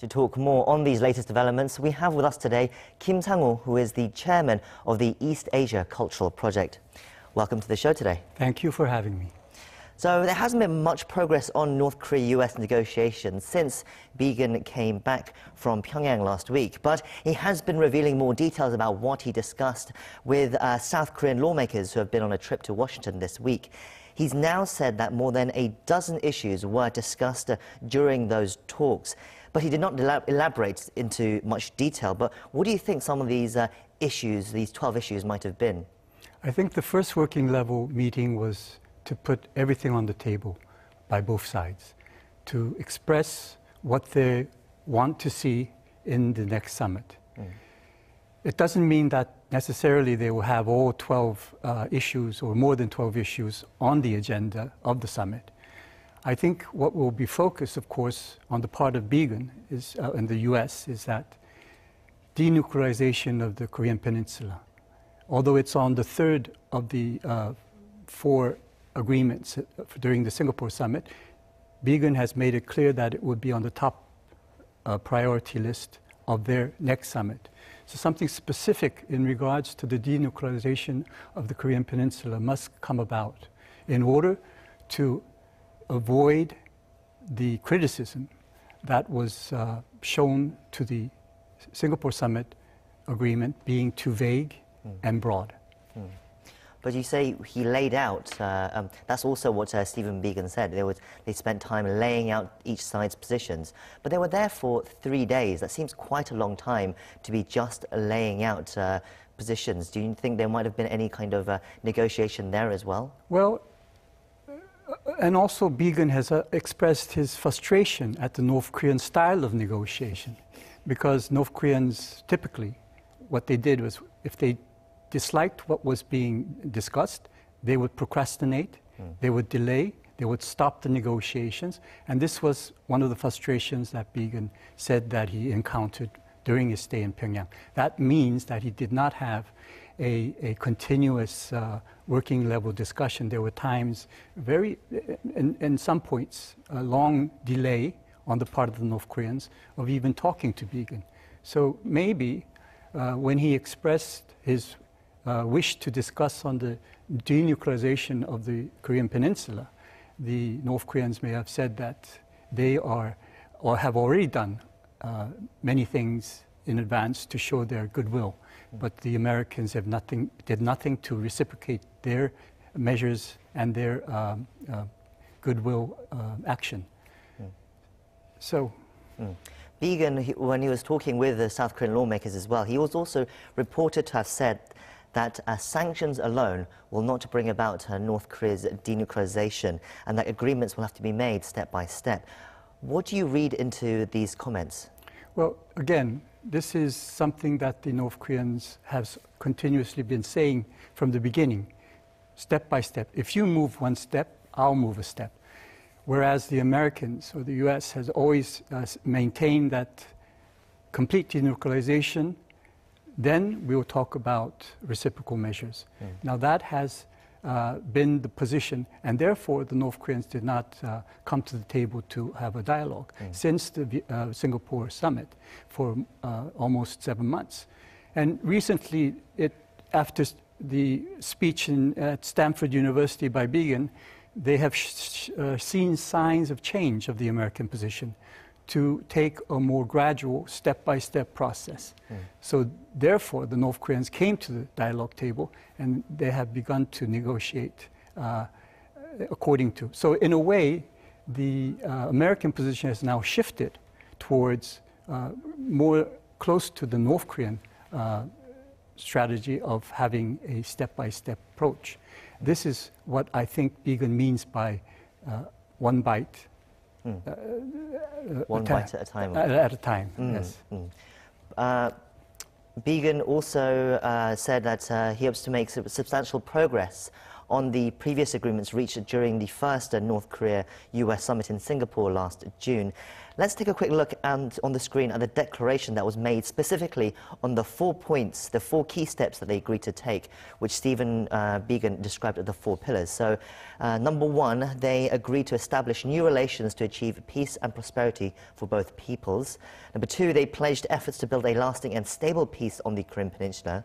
To talk more on these latest developments, we have with us today Kim Sangwoo, who is the chairman of the East Asia Cultural Project. Welcome to the show today. Thank you for having me. So there hasn't been much progress on North Korea-U.S. negotiations since Biegun came back from Pyongyang last week, but he has been revealing more details about what he discussed with South Korean lawmakers who have been on a trip to Washington this week. He's now said that more than a dozen issues were discussed during those talks, but he did not elaborate into much detail. But what do you think some of these issues, these 12 issues, might have been? I think the first working level meeting was to put everything on the table by both sides, to express what they want to see in the next summit. It doesn't mean that necessarily they will have all 12 issues or more than 12 issues on the agenda of the summit. I think what will be focused, of course, on the part of Biegun is, in the U.S. is that denuclearization of the Korean Peninsula. Although it's on the third of the four agreements during the Singapore summit, Biegun has made it clear that it would be on the top priority list of their next summit. So something specific in regards to the denuclearization of the Korean Peninsula must come about in order to avoid the criticism that was shown to the Singapore summit agreement being too vague and broad. But you say he laid out, that's also what Stephen Biegun said. They spent time laying out each side's positions. But they were there for 3 days. That seems quite a long time to be just laying out positions. Do you think there might have been any kind of negotiation there as well? Well, and also Biegun has expressed his frustration at the North Korean style of negotiation, because North Koreans typically, what they did was, if they disliked what was being discussed, they would procrastinate, they would delay, they would stop the negotiations. And this was one of the frustrations that Biegun said that he encountered during his stay in Pyongyang. That means that he did not have a continuous working level discussion. There were times, in some points, a long delay on the part of the North Koreans of even talking to Biegun. So maybe when he expressed his wish to discuss on the denuclearization of the Korean Peninsula, the North Koreans may have said that they are or have already done many things in advance to show their goodwill, but the Americans have did nothing to reciprocate their measures and their goodwill action. So. Biegun, when he was talking with the South Korean lawmakers as well, he was also reported to have said that sanctions alone will not bring about North Korea's denuclearization, and that agreements will have to be made step by step. What do you read into these comments? Well, again, this is something that the North Koreans have continuously been saying from the beginning, step by step. If you move one step, I'll move a step. Whereas the Americans or the U.S. has always maintained that complete denuclearization, then we will talk about reciprocal measures. Now that has been the position, and therefore the North Koreans did not come to the table to have a dialogue since the Singapore summit for almost 7 months. And recently, after the speech at Stanford University by Biegun, they have seen signs of change of the American position to take a more gradual, step-by-step process. So therefore, the North Koreans came to the dialogue table, and they have begun to negotiate according to. So in a way, the American position has now shifted towards more close to the North Korean strategy of having a step-by-step approach. This is what I think Biegun means by one bite. One bite at a time. At a time, yes. Biegun also said that he hopes to make substantial progress on the previous agreements reached during the first North Korea-U.S. summit in Singapore last June. Let's take a quick look on the screen at the declaration that was made specifically on the 4 points, the 4 key steps that they agreed to take, which Stephen Biegun described as the 4 pillars. So, number 1, they agreed to establish new relations to achieve peace and prosperity for both peoples. Number 2, they pledged efforts to build a lasting and stable peace on the Korean Peninsula.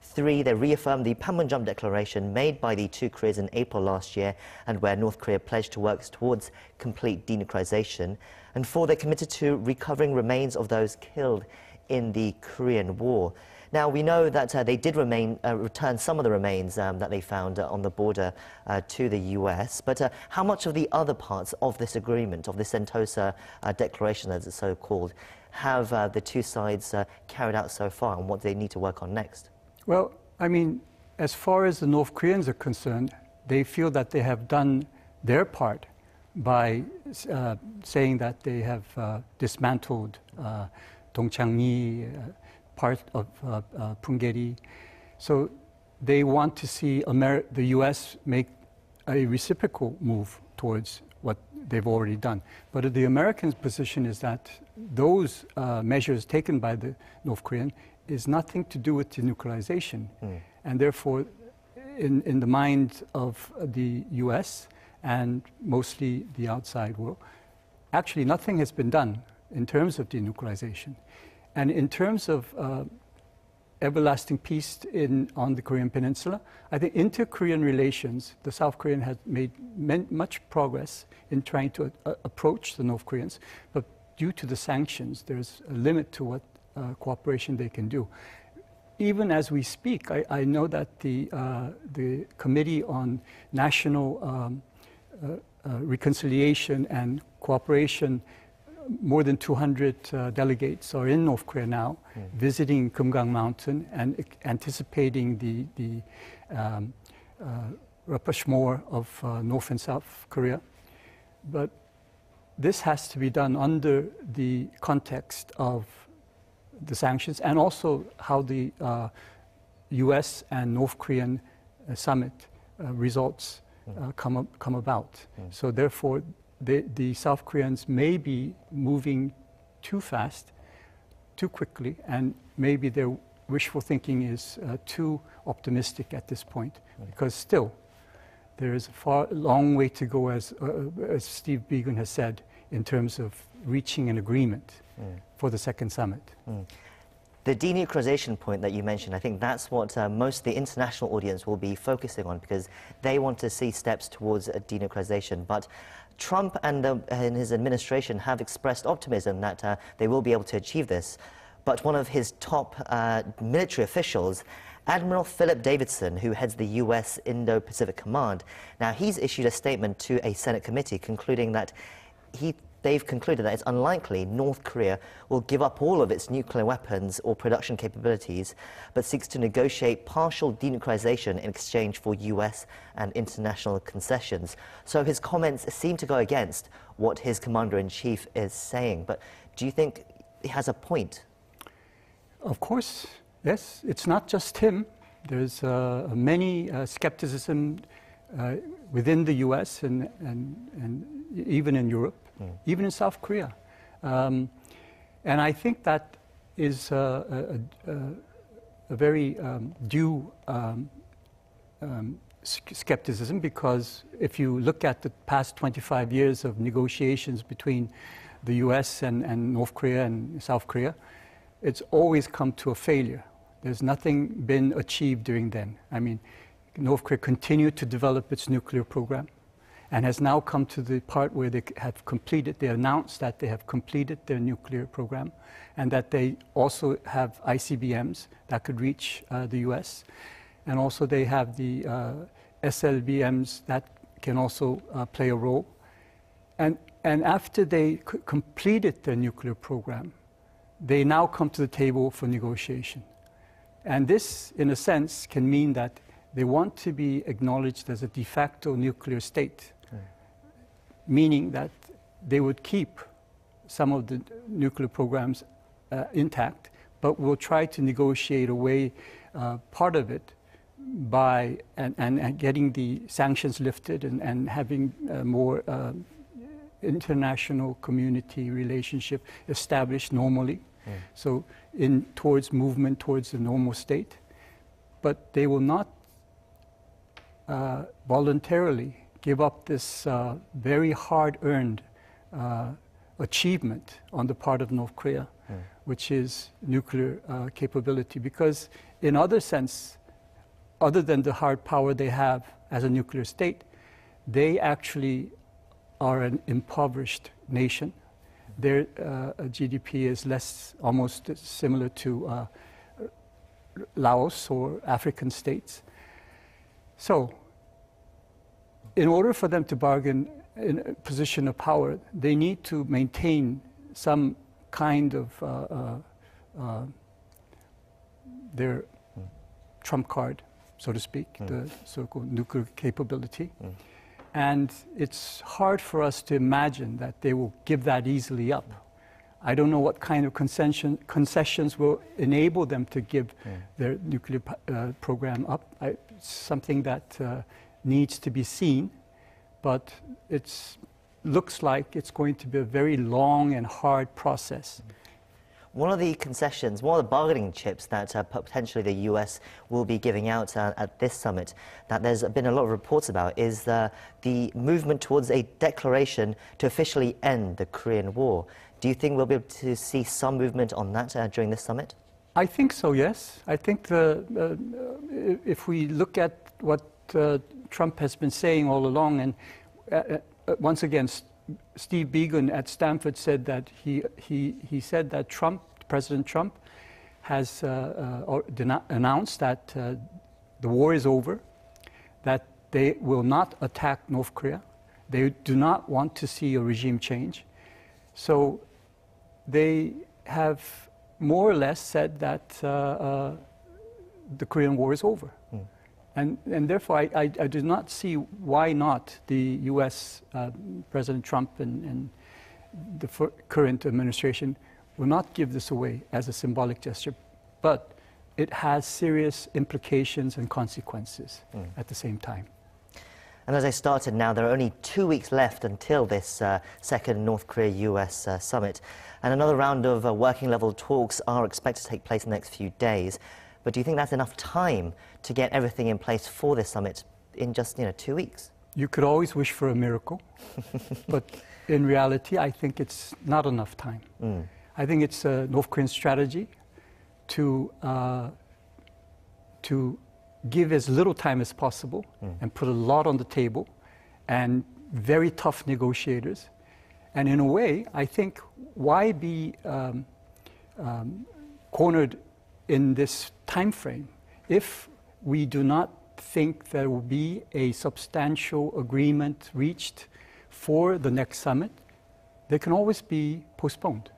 3, they reaffirmed the Panmunjom Declaration made by the 2 Koreas in April last year and where North Korea pledged to work towards complete denuclearization. And 4, they committed to recovering remains of those killed in the Korean War. Now, we know that they did return some of the remains that they found on the border to the U.S., but how much of the other parts of this agreement, of the Sentosa Declaration, as it's so called, have the 2 sides carried out so far, and what do they need to work on next? Well, I mean, as far as the North Koreans are concerned, they feel that they have done their part by saying that they have dismantled Dongchangni, part of Punggye-ri. So they want to see the U.S. make a reciprocal move towards what they've already done. But the Americans' position is that those measures taken by the North Korean is nothing to do with denuclearization. And therefore, in the mind of the U.S. and mostly the outside world, actually nothing has been done in terms of denuclearization. And in terms of everlasting peace on the Korean Peninsula, I think inter-Korean relations, the South Korean has made much progress in trying to approach the North Koreans, but due to the sanctions, there's a limit to what cooperation they can do. Even as we speak, I know that the Committee on National Reconciliation and Cooperation, more than 200 delegates are in North Korea now, visiting Kumgang Mountain and anticipating the rapprochement of North and South Korea. But this has to be done under the context of the sanctions and also how the U.S. and North Korean summit results come about. So therefore, the South Koreans may be moving too fast, too quickly, and maybe their wishful thinking is too optimistic at this point, because still there is a long way to go, as Steve Biegun has said, in terms of reaching an agreement for the second summit. The denuclearization point that you mentioned, I think that's what most of the international audience will be focusing on, because they want to see steps towards denuclearization. But Trump and his administration have expressed optimism that they will be able to achieve this. But one of his top military officials, Admiral Philip Davidson, who heads the U.S. Indo-Pacific Command, now he's issued a statement to a Senate committee concluding that they've concluded that it's unlikely North Korea will give up all of its nuclear weapons or production capabilities, but seeks to negotiate partial denuclearization in exchange for U.S. and international concessions. So his comments seem to go against what his commander-in-chief is saying. But do you think he has a point? Of course, yes. It's not just him. There's many skepticism within the U.S. and even in Europe. Even in South Korea. And I think that is a very due skepticism, because if you look at the past 25 years of negotiations between the US and North Korea and South Korea, it's always come to a failure. There's nothing been achieved during then. I mean, North Korea continued to develop its nuclear program, and has now come to the part where they have completed, they announced that they have completed their nuclear program, and that they also have ICBMs that could reach the US. And also they have the SLBMs that can also play a role. And after they completed their nuclear program, they now come to the table for negotiation. And this, in a sense, can mean that they want to be acknowledged as a de facto nuclear state. Meaning that they would keep some of the nuclear programs intact, but will try to negotiate away part of it by and getting the sanctions lifted and having more international community relationship established normally. So towards movement towards the normal state. But they will not voluntarily give up this very hard-earned achievement on the part of North Korea, which is nuclear capability. Because in other sense, other than the hard power they have as a nuclear state, they actually are an impoverished nation. Their GDP is almost similar to Laos or African states. So, in order for them to bargain in a position of power, they need to maintain some kind of their trump card, so to speak, the so-called nuclear capability. And it's hard for us to imagine that they will give that easily up. I don't know what kind of concessions will enable them to give their nuclear program up. It's something that needs to be seen, but it looks like it's going to be a very long and hard process. One of the concessions, one of the bargaining chips that potentially the U.S. will be giving out at this summit, that there's been a lot of reports about, is the movement towards a declaration to officially end the Korean War. Do you think we'll be able to see some movement on that during this summit? I think so, yes. I think if we look at what Trump has been saying all along, and once again, Steve Biegun at Stanford said that he said that President Trump has announced that the war is over, that they will not attack North Korea. They do not want to see a regime change. So they have more or less said that the Korean War is over. And therefore, I do not see why not the U.S. President Trump and the current administration will not give this away as a symbolic gesture, but it has serious implications and consequences at the same time. And as I started now, there are only 2 weeks left until this second North Korea-U.S. summit. And another round of working-level talks are expected to take place in the next few days. But do you think that's enough time to get everything in place for this summit in just 2 weeks? You could always wish for a miracle, but in reality, I think it's not enough time. I think it's a North Korean strategy to give as little time as possible and put a lot on the table and very tough negotiators. And in a way, I think, why be cornered in this time frame if we do not think there will be a substantial agreement reached for the next summit? They can always be postponed.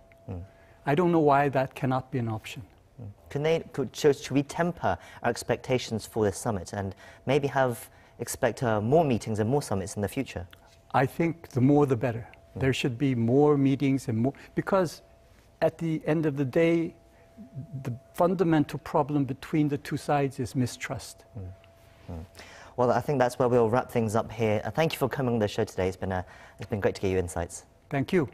I don't know why that cannot be an option. Should we temper our expectations for this summit and maybe expect more meetings and more summits in the future? I think the more the better. There should be more meetings and more, because at the end of the day, the fundamental problem between the two sides is mistrust. Well, I think that's where we'll wrap things up here. Thank you for coming on the show today. It's been great to get your insights. Thank you.